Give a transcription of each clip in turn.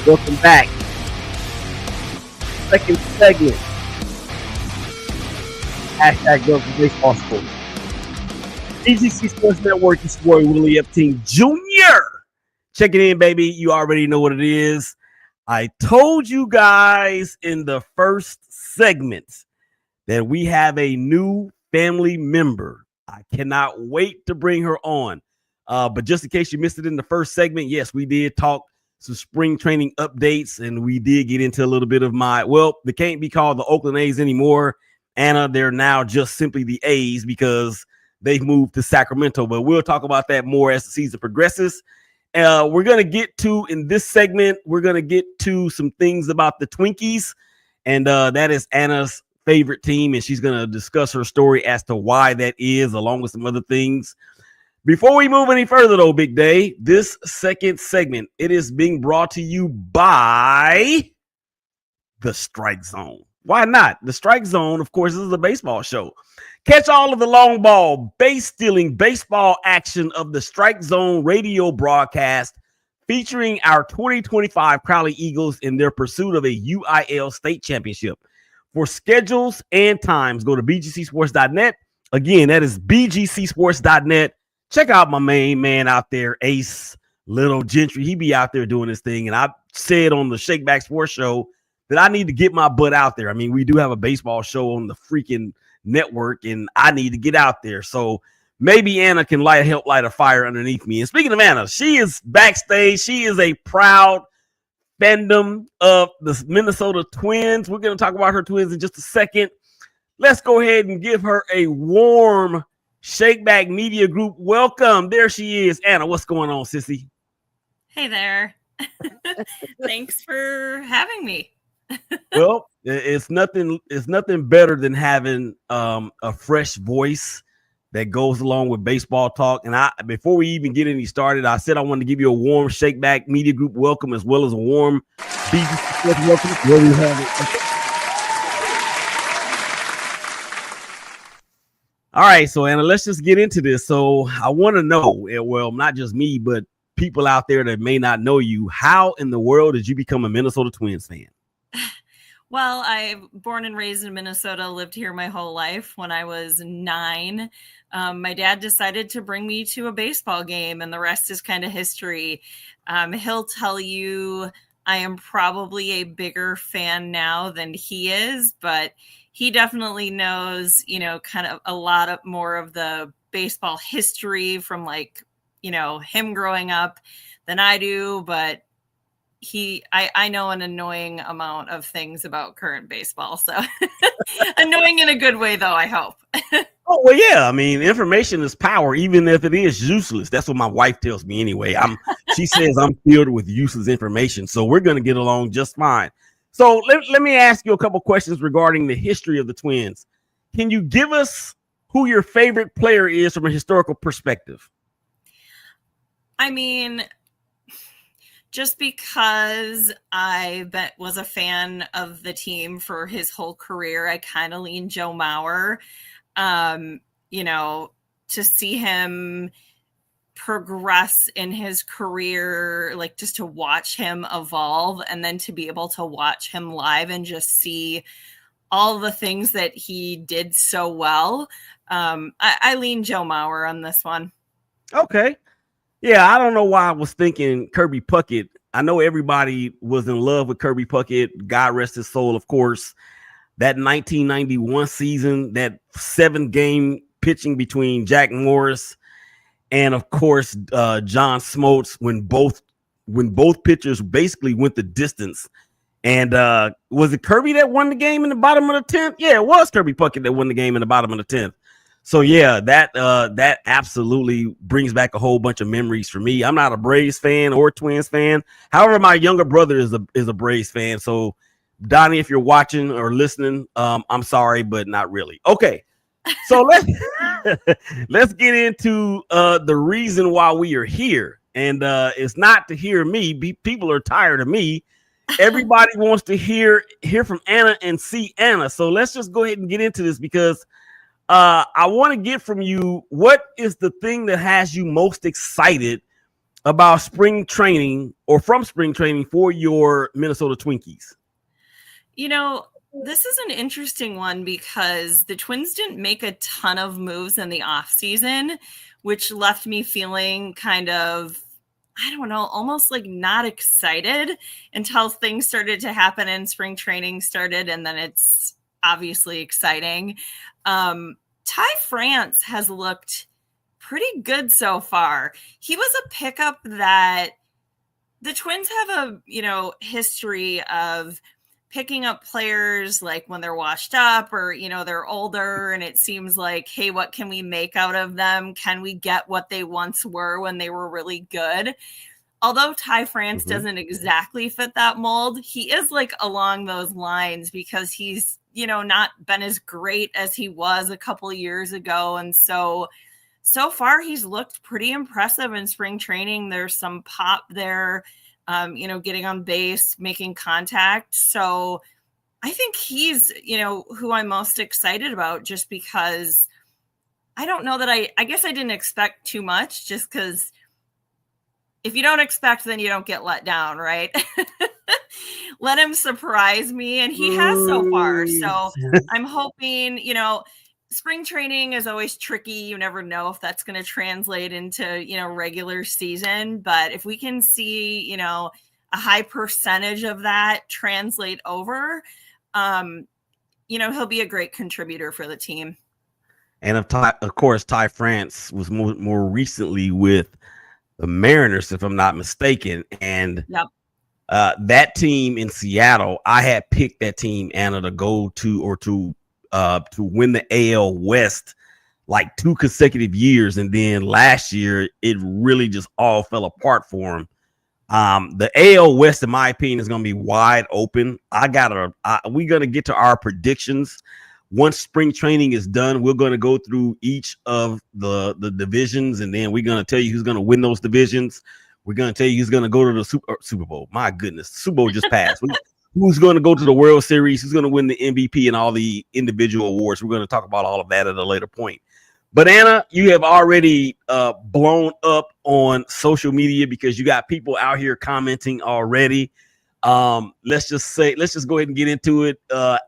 Welcome back. Second segment. Hashtag Love for Baseball Sport. BGC Sports Network is your boy Willie Epting Jr. Check it in, baby. You already know what it is. I told you guys in the first segment that we have a new family member. I cannot wait to bring her on. But just in case you missed it in the first segment, yes, we did talk some spring training updates, and we did get into a little bit of they can't be called the Oakland A's anymore, Anna. They're now just simply the A's because they've moved to Sacramento. But we'll talk about that more as the season progresses. We're going to get to, in this segment, we're going to get to some things about the Twinkies, and that is Anna's favorite team, and she's going to discuss her story as to why that is, along with some other things. Before we move any further, though, Big Day, this second segment, it is being brought to you by the Strike Zone. Why not? The Strike Zone, of course, this is a baseball show. Catch all of the long ball, base-stealing baseball action of the Strike Zone radio broadcast featuring our 2025 Crowley Eagles in their pursuit of a UIL state championship. For schedules and times, go to BGCSports.net. Again, that is BGCSports.net. Check out my main man out there, Ace Little Gentry. He be out there doing his thing. And I said on the ShakeBack Sports Show that I need to get my butt out there. I mean, we do have a baseball show on the freaking network, and I need to get out there. So maybe Anna can help light a fire underneath me. And speaking of Anna, she is backstage. She is a proud fandom of the Minnesota Twins. We're going to talk about her Twins in just a second. Let's go ahead and give her a warm ShakeBack Media Group welcome. There she is. Anna, what's going on, sissy? Hey there. Thanks for having me. Well, it's nothing better than having a fresh voice that goes along with baseball talk. And before we even get any started, I said I wanted to give you a warm ShakeBack Media Group welcome, as well as a warm BGC welcome. Where you have it. All right, so Anna, let's just get into this. So I want to know, well, not just me, but people out there that may not know you, how in the world did you become a Minnesota Twins fan? Well, I'm born and raised in Minnesota, lived here my whole life. When I was 9, my dad decided to bring me to a baseball game, and the rest is kind of history. He'll tell you I am probably a bigger fan now than he is, but he definitely knows, kind of a lot more of the baseball history from him growing up than I do. But I know an annoying amount of things about current baseball. So annoying in a good way, though, I hope. Oh, well, yeah. I mean, information is power, even if it is useless. That's what my wife tells me anyway. She says I'm filled with useless information. So we're going to get along just fine. So let me ask you a couple questions regarding the history of the Twins. Can you give us who your favorite player is from a historical perspective? I mean, just because I was a fan of the team for his whole career, I kind of lean Joe Mauer. To see him progress in his career, just to watch him evolve, and then to be able to watch him live and just see all the things that he did so well. I lean Joe Mauer on this one. Okay. Yeah, I don't know why I was thinking Kirby Puckett. I know everybody was in love with Kirby Puckett. God rest his soul, of course. That 1991 season, that 7-game pitching between Jack Morris and, of course, John Smoltz, when both pitchers basically went the distance. And was it Kirby that won the game in the bottom of the 10th? Yeah, it was Kirby Puckett that won the game in the bottom of the 10th. So, yeah, that absolutely brings back a whole bunch of memories for me. I'm not a Braves fan or Twins fan. However, my younger brother is a Braves fan. So, Donnie, if you're watching or listening, I'm sorry, but not really. Okay, So let's let's get into the reason why we are here, and it's not to hear me. People are tired of me. Everybody wants to hear from Anna and see Anna. So let's just go ahead and get into this because I want to get from you, what is the thing that has you most excited about spring training or from spring training for your Minnesota Twinkies? This is an interesting one because the Twins didn't make a ton of moves in the offseason, which left me feeling kind of, I don't know, almost like not excited until things started to happen and spring training started. And then it's obviously exciting. Ty France has looked pretty good so far. He was a pickup that the Twins have a, history of picking up players like when they're washed up or, they're older and it seems like, hey, what can we make out of them? Can we get what they once were when they were really good? Although Ty France doesn't exactly fit that mold, he is like along those lines because he's, not been as great as he was a couple of years ago. And so far he's looked pretty impressive in spring training. There's some pop there. Getting on base, making contact. So I think he's, who I'm most excited about just because I don't know that I guess I didn't expect too much just because if you don't expect, then you don't get let down, right? Let him surprise me. And he has so far. So I'm hoping, spring training is always tricky. You never know if that's going to translate into, regular season. But if we can see, a high percentage of that translate over, he'll be a great contributor for the team. And of course, Ty France was more recently with the Mariners, if I'm not mistaken. And that team in Seattle, I had picked that team, Anna, to go to or to win the AL West like 2 consecutive years. And then last year, it really just all fell apart for him. The AL West, in my opinion, is going to be wide open. We're going to get to our predictions. Once spring training is done, we're going to go through each of the divisions, and then we're going to tell you who's going to win those divisions. We're going to tell you who's going to go to the Super Bowl. My goodness, Super Bowl just passed. Who's going to go to the World Series, who's going to win the MVP and all the individual awards. We're going to talk about all of that at a later point. But Anna, you have already blown up on social media because you got people out here commenting already. Let's just go ahead and get into it.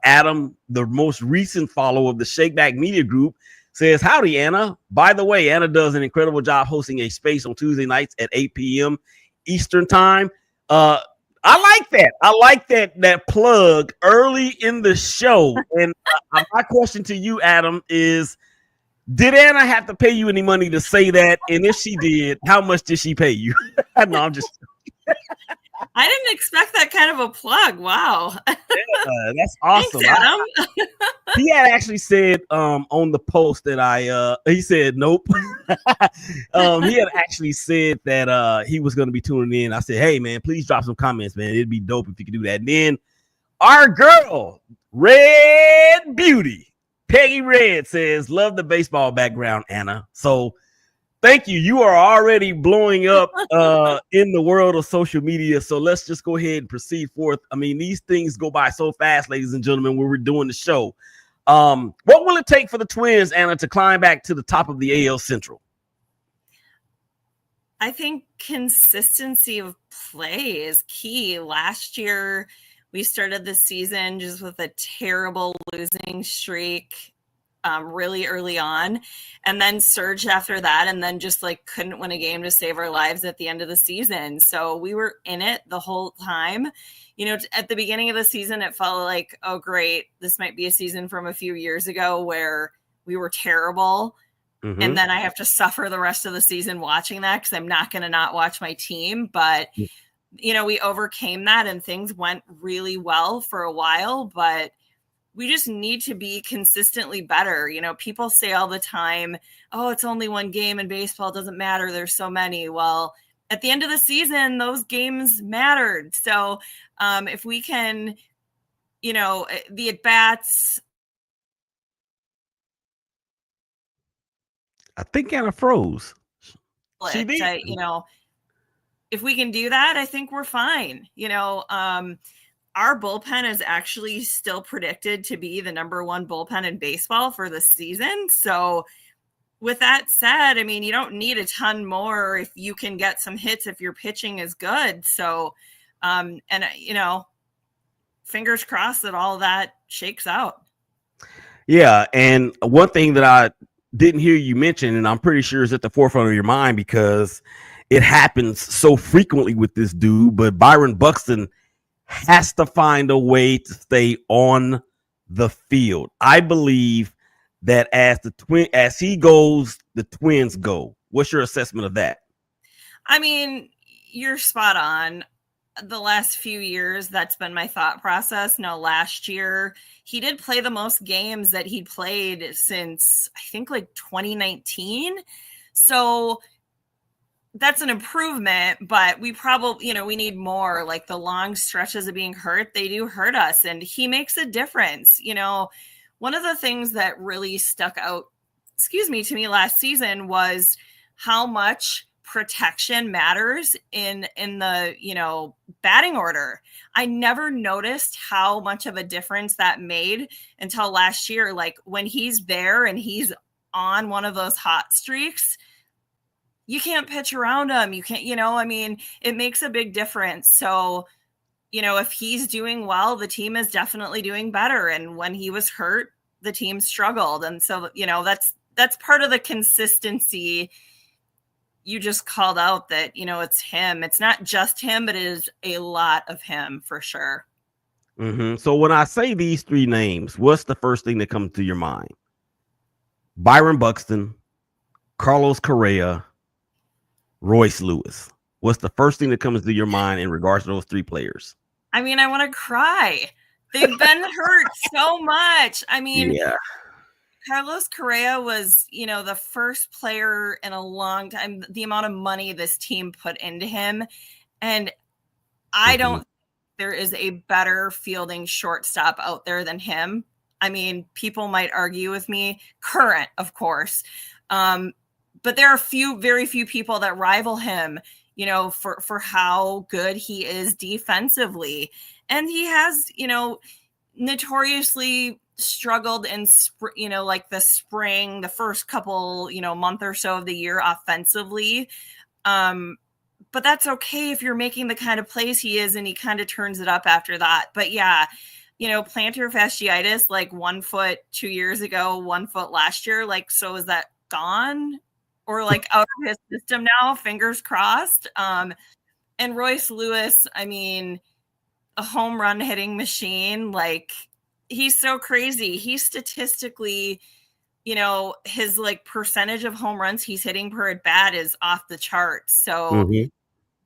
Adam, the most recent follower of the ShakeBack Media Group, says, "Howdy, Anna. By the way, Anna does an incredible job hosting a space on Tuesday nights at 8 p.m. Eastern time." I like that. I like that plug early in the show. And my question to you, Adam, is, did Anna have to pay you any money to say that? And if she did, how much did she pay you? No, I'm just. I didn't expect that kind of a plug. Wow. Yeah, that's awesome. Thanks, Adam. He had actually said on the post that he said nope. He had actually said that he was going to be tuning in. I said, hey man, please drop some comments, man. It'd be dope if you could do that. And then our girl, Red Beauty, Peggy Red, says, love the baseball background, Anna. So thank you. You are already blowing up in the world of social media. So let's just go ahead and proceed forth. I mean, these things go by so fast, ladies and gentlemen, when we're doing the show. What will it take for the Twins, Anna, to climb back to the top of the AL Central? I think consistency of play is key. Last year, we started the season just with a terrible losing streak. Really early on, and then surged after that, and then just like couldn't win a game to save our lives at the end of the season. So we were in it the whole time. At the beginning of the season, it felt like, oh great, this might be a season from a few years ago where we were terrible. Mm-hmm. And then I have to suffer the rest of the season watching that because I'm not going to not watch my team. But, we overcame that and things went really well for a while, but we just need to be consistently better. People say all the time, oh, it's only one game in baseball. It doesn't matter. There's so many. Well, at the end of the season, those games mattered. So if we can, the at-bats, I think Anna froze. She did. If we can do that, I think we're fine. Our bullpen is actually still predicted to be the number one bullpen in baseball for the season. So with that said, I mean, you don't need a ton more if you can get some hits if your pitching is good. So, fingers crossed that all that shakes out. Yeah, and one thing that I didn't hear you mention, and I'm pretty sure is at the forefront of your mind because it happens so frequently with this dude, but Byron Buxton has to find a way to stay on the field. I believe that as he goes, the Twins go. What's your assessment of that? I mean, you're spot on. The last few years, that's been my thought process. Now, last year, he did play the most games that he played since, I think, like 2019. So that's an improvement, but we probably, we need more. Like the long stretches of being hurt, they do hurt us, and he makes a difference. One of the things that really stuck out, to me last season was how much protection matters in the batting order. I never noticed how much of a difference that made until last year. Like when he's there and he's on one of those hot streaks, you can't pitch around him. You can't, it makes a big difference. So, if he's doing well, the team is definitely doing better. And when he was hurt, the team struggled. And so, that's part of the consistency. You just called out that, it's him. It's not just him, but it is a lot of him for sure. Mm-hmm. So when I say these three names, what's the first thing that comes to your mind? Byron Buxton, Carlos Correa, Royce Lewis. What's the first thing that comes to your mind in regards to those three players? I mean, I want to cry. They've been hurt so much. I mean, yeah. Carlos Correa was, the first player in a long time, the amount of money this team put into him. And I don't think there is a better fielding shortstop out there than him. I mean, people might argue with me, current, of course. But there are very few people that rival him, for how good he is defensively. And he has, notoriously struggled in like the spring, the first couple month or so of the year offensively, but that's okay if you're making the kind of plays he is, and he kind of turns it up after that. But yeah, plantar fasciitis, like 1 foot 2 years ago, 1 foot last year, like, so is that gone or like out of his system now? Fingers crossed. And Royce Lewis, I mean, a home run hitting machine, like, he's so crazy. He's statistically, his like percentage of home runs he's hitting per at bat is off the charts. So,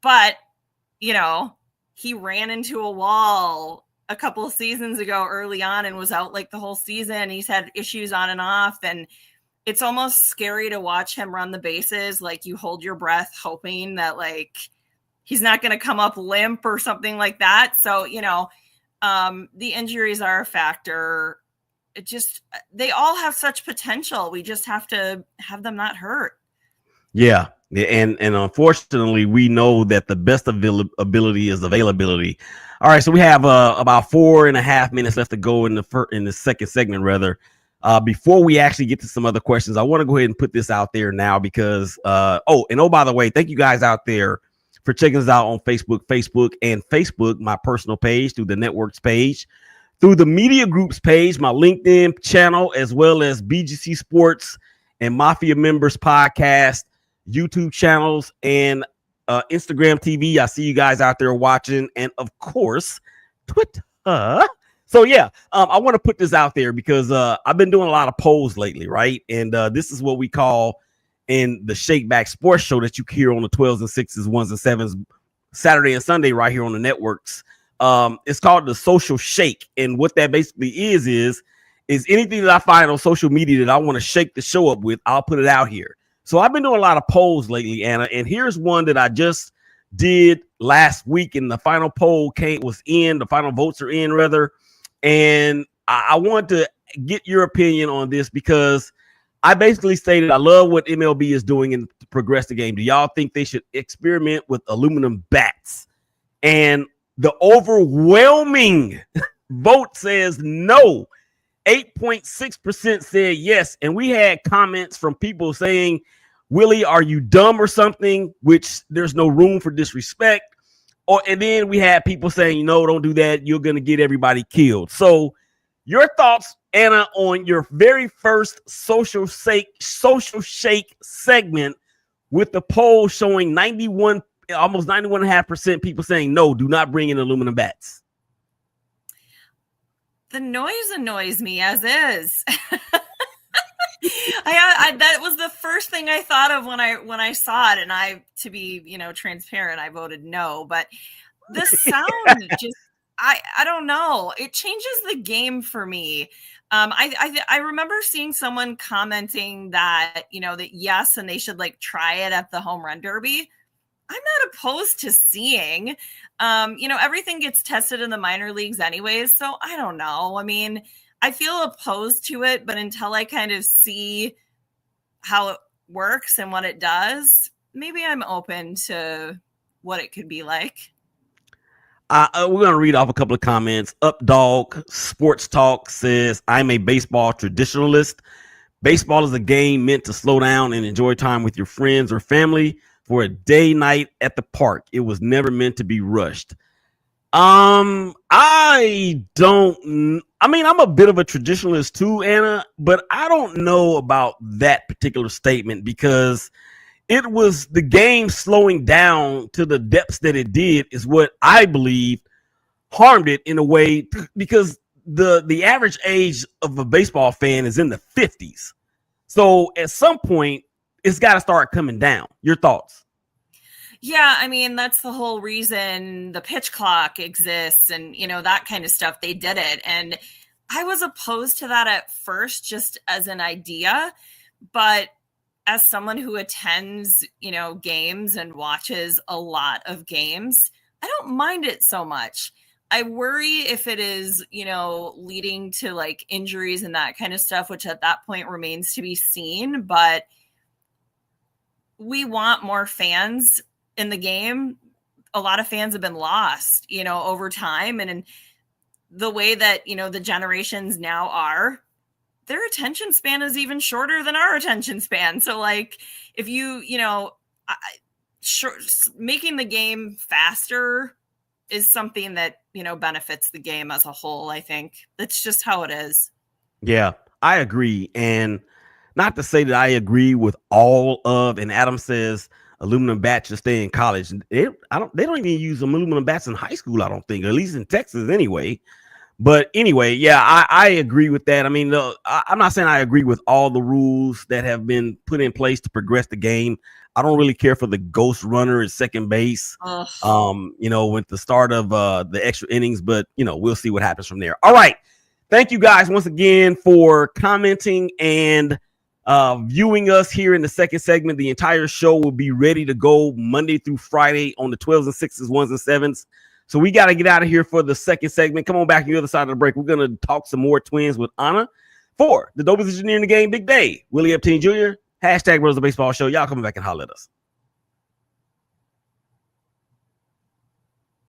but, he ran into a wall a couple of seasons ago early on and was out like the whole season. He's had issues on and off, and it's almost scary to watch him run the bases. Like, you hold your breath hoping that like he's not going to come up limp or something like that. So, the injuries are a factor. They all have such potential. We just have to have them not hurt. Yeah. And unfortunately, we know that the best ability is availability. All right. So we have about 4.5 minutes left to go in the second segment, rather. Before we actually get to some other questions, I want to go ahead and put this out there now because, by the way, thank you guys out there for checking us out on Facebook, my personal page, through the network's page, through the media group's page, my LinkedIn channel, as well as BGC Sports and Mafia Members podcast, YouTube channels, and Instagram TV. I see you guys out there watching, and of course, Twitter. So yeah, I want to put this out there because I've been doing a lot of polls lately, right? And this is what we call in the ShakeBack Sports Show that you hear on the 12s and 6s, 1s and 7s, Saturday and Sunday right here on the networks. It's called the Social Shake. And what that basically is anything that I find on social media that I want to shake the show up with, I'll put it out here. So I've been doing a lot of polls lately, Anna, and here's one that I just did last week, and the final poll the final votes are in, rather. And I want to get your opinion on this because I basically stated I love what MLB is doing to progress the game. Do y'all think they should experiment with aluminum bats? And the overwhelming vote says no. 8.6% said yes. And we had comments from people saying, Willie, are you dumb or something? Which there's no room for disrespect. And then we had people saying, no, don't do that. You're going to get everybody killed. So your thoughts, Anna, on your very first social shake segment with the poll showing 91, almost 91.5% people saying no, do not bring in aluminum bats. The noise annoys me as is. That was the first thing I thought of when I saw it, and to be transparent, I voted no. But the sound just I don't know. It changes the game for me. I remember seeing someone commenting that that yes, and they should try it at the home run derby. I'm not opposed to seeing. Everything gets tested in the minor leagues anyways, so I don't know. I mean, I feel opposed to it, but until I kind of see how it works and what it does, maybe I'm open to what it could be like. We're going to read off a couple of comments. Updog Sports Talk says, I'm a baseball traditionalist. Baseball is a game meant to slow down and enjoy time with your friends or family for a day night at the park. It was never meant to be rushed. I'm a bit of a traditionalist too, Anna, but I don't know about that particular statement because it was the game slowing down to the depths that it did is what I believe harmed it in a way, because the average age of a baseball fan is in the 50s. So at some point, it's got to start coming down. Your thoughts? Yeah, I mean, that's the whole reason the pitch clock exists and, that kind of stuff. They did it. And I was opposed to that at first, just as an idea. But as someone who attends, games and watches a lot of games, I don't mind it so much. I worry if it is, leading to injuries and that kind of stuff, which at that point remains to be seen. But we want more fans in the game. A lot of fans have been lost, over time. And in the way that, the generations now are, their attention span is even shorter than our attention span. So if you, making the game faster is something that, benefits the game as a whole. I think that's just how it is. Yeah, I agree. And not to say that I agree with all of, and Adam says aluminum bats should stay in college. They don't even use aluminum bats in high school, I don't think, at least in Texas anyway. But anyway, yeah, I agree with that. I mean, I'm not saying I agree with all the rules that have been put in place to progress the game. I don't really care for the ghost runner at second base, with the start of the extra innings, but, we'll see what happens from there. All right. Thank you guys once again for commenting and viewing us here in the second segment. The entire show will be ready to go Monday through Friday on the 12s and 6s, 1s and 7s. So we got to get out of here for the second segment. Come on back on the other side of the break. We're going to talk some more Twins with Anna for the dopest engineer in the game, Big Day, Willie Epting Jr., #Brothers of Baseball Show. Y'all coming back and holler at us.